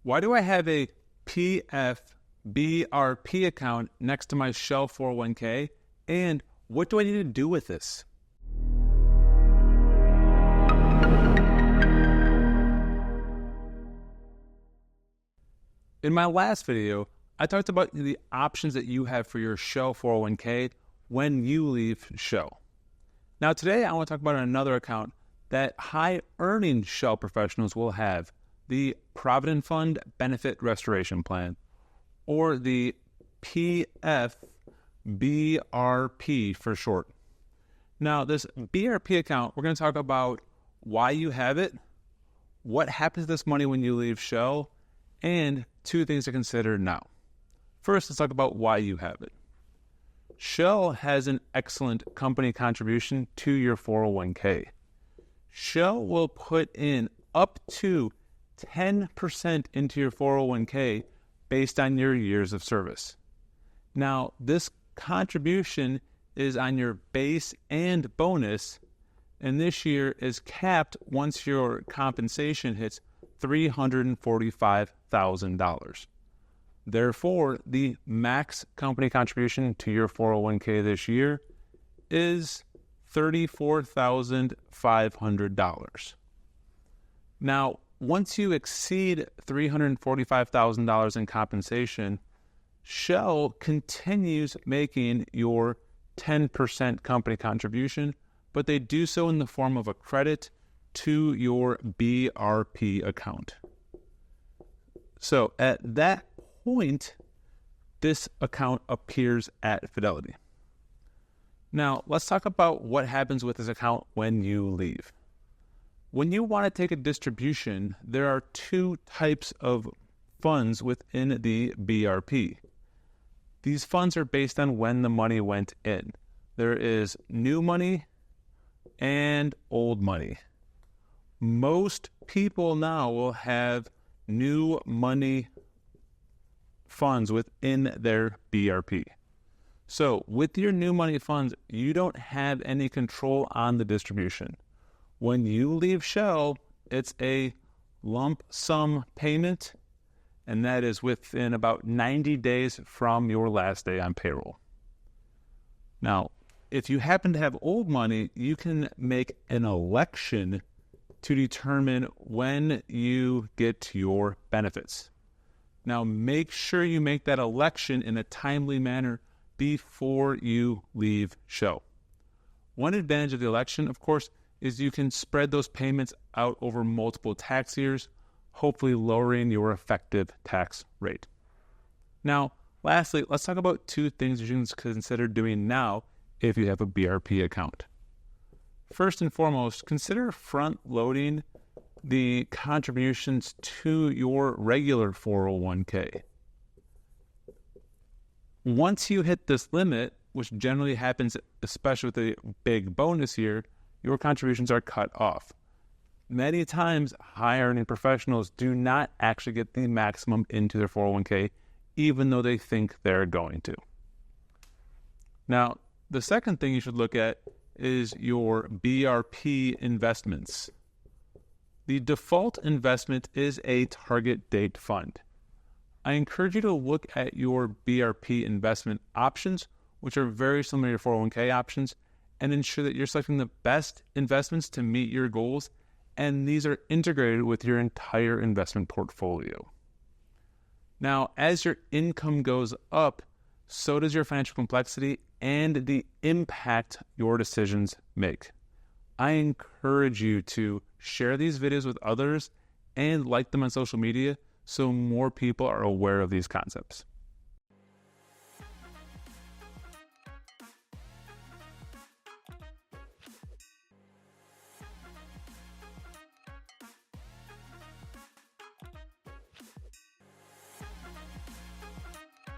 Why do I have a PF-BRP account next to my Shell 401k? And what do I need to do with this? In my last video, I talked about the options that you have for your Shell 401k when you leave Shell. Now today, I want to talk about another account that high-earning Shell professionals will have, the Provident Fund Benefit Restoration Plan, or the PF-BRP for short. Now, this BRP account, we're going to talk about why you have it, what happens to this money when you leave Shell, and two things to consider now. First, let's talk about why you have it. Shell has an excellent company contribution to your 401k. Shell will put in up to 10% into your 401k based on your years of service. Now, this contribution is on your base and bonus, and this year is capped once your compensation hits $345,000. Therefore, the max company contribution to your 401k this year is $34,500. Now, once you exceed $345,000 in compensation, Shell continues making your 10% company contribution, but they do so in the form of a credit to your BRP account. So at that point, this account appears at Fidelity. Now, let's talk about what happens with this account when you leave. When you want to take a distribution, there are two types of funds within the BRP. These funds are based on when the money went in. There is new money and old money. Most people now will have new money funds within their BRP. So with your new money funds, you don't have any control on the distribution. When you leave Shell, it's a lump sum payment, and that is within about 90 days from your last day on payroll. Now, if you happen to have old money, you can make an election to determine when you get your benefits. Now, make sure you make that election in a timely manner before you leave Shell. One advantage of the election, of course, is you can spread those payments out over multiple tax years, hopefully lowering your effective tax rate. Now, lastly, let's talk about two things you should consider doing now if you have a BRP account. First and foremost, consider front-loading the contributions to your regular 401k. Once you hit this limit, which generally happens especially with a big bonus year, your contributions are cut off. Many times, high-earning professionals do not actually get the maximum into their 401k, even though they think they're going to. Now, the second thing you should look at is your BRP investments. The default investment is a target date fund. I encourage you to look at your BRP investment options, which are very similar to your 401k options, and ensure that you're selecting the best investments to meet your goals, and these are integrated with your entire investment portfolio. Now, as your income goes up, so does your financial complexity and the impact your decisions make. I encourage you to share these videos with others and like them on social media so more people are aware of these concepts.